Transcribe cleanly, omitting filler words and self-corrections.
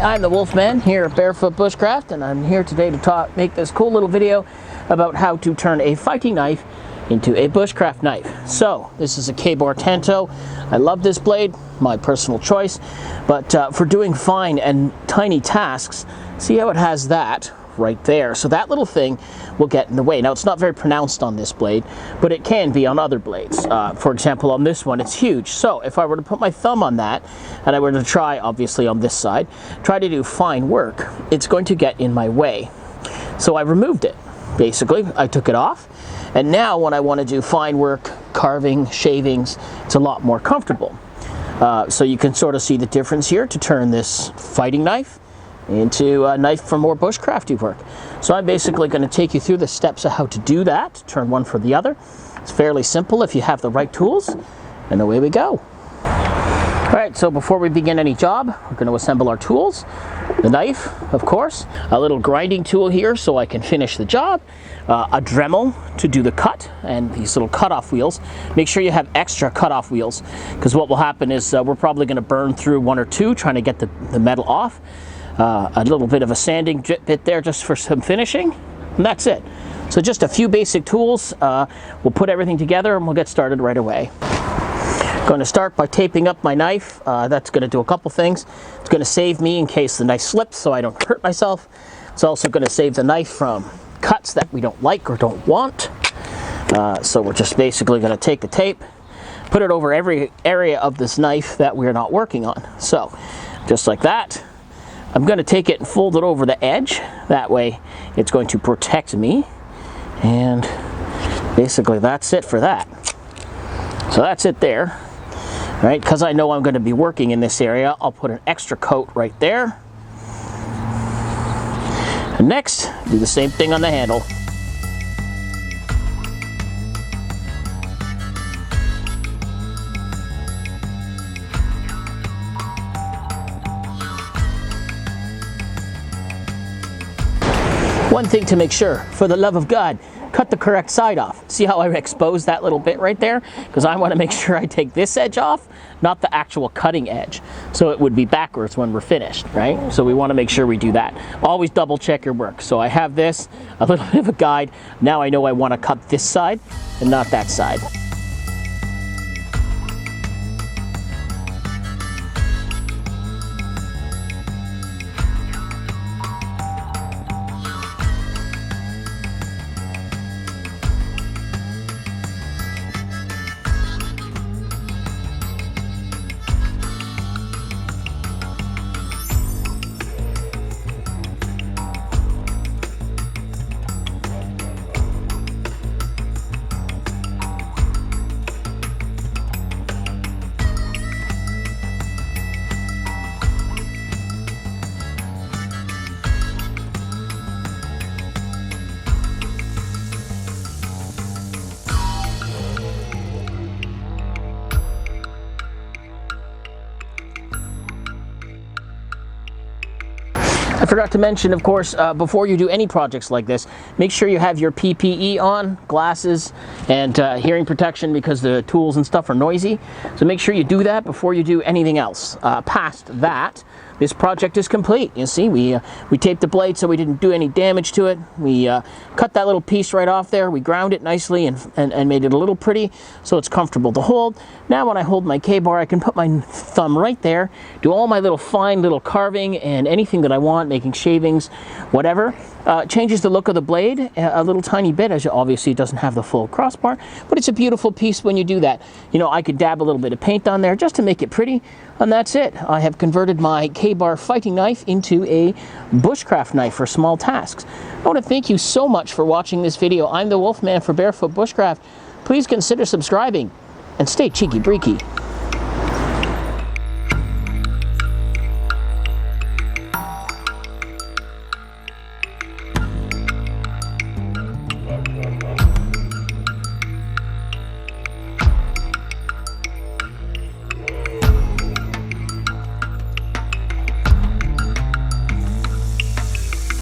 I'm the Wolfman here at Barefoot Bushcraft, and I'm here today to make this cool little video about how to turn a fighting knife into a bushcraft knife. So this is a Ka-Bar Tanto. I love this blade, my personal choice, but for doing fine and tiny tasks, see how it has that right there. So that little thing will get in the way. Now it's not very pronounced on this blade, but it can be on other blades. For example, on this one, it's huge. So if I were to put my thumb on that, and I were to try, obviously on this side, try to do fine work, it's going to get in my way. So I removed it. Basically, I took it off, and now when I want to do fine work, carving, shavings, it's a lot more comfortable. So you can sort of see the difference here to turn this fighting knife into a knife for more bushcrafty work. So I'm basically going to take you through the steps of how to do that, turn one for the other. It's fairly simple if you have the right tools, and away we go. Alright, so before we begin any job, we're going to assemble our tools. The knife, of course, a little grinding tool here so I can finish the job, a Dremel to do the cut, and these little cut-off wheels. Make sure you have extra cut-off wheels, because what will happen is we're probably going to burn through one or two trying to get the metal off. A little bit of a sanding bit there just for some finishing, and that's it. So just a few basic tools. We'll put everything together and we'll get started right away. Going to start by taping up my knife. That's going to do a couple things. It's going to save me in case the knife slips so I don't hurt myself. It's also going to save the knife from cuts that we don't like or don't want. So we're just basically going to take the tape, put it over every area of this knife that we're not working on. So just like that. I'm going to take it and fold it over the edge. That way it's going to protect me. And basically that's it for that. So that's it there. Right, because I know I'm going to be working in this area, I'll put an extra coat right there. And next, do the same thing on the handle. One thing to make sure, for the love of God, cut the correct side off. See how I exposed that little bit right there? Because I want to make sure I take this edge off, not the actual cutting edge. So it would be backwards when we're finished, right? So we want to make sure we do that. Always double check your work. So I have this, a little bit of a guide. Now I know I want to cut this side and not that side. I forgot to mention, of course, before you do any projects like this, make sure you have your PPE on, glasses, and hearing protection because the tools and stuff are noisy. So make sure you do that before you do anything else. Past that, this project is complete. You see, we taped the blade so we didn't do any damage to it. We cut that little piece right off there. We ground it nicely and made it a little pretty so it's comfortable to hold. Now when I hold my Ka-Bar, I can put my thumb right there, do all my little fine little carving and anything that I want, making shavings, whatever. Changes the look of the blade a little tiny bit, as obviously it doesn't have the full crossbar, but it's a beautiful piece when you do that. You know, I could dab a little bit of paint on there just to make it pretty, and that's it. I have converted my Ka-Bar fighting knife into a bushcraft knife for small tasks. I want to thank you so much for watching this video. I'm the Wolfman for Barefoot Bushcraft. Please consider subscribing and stay cheeky breeky.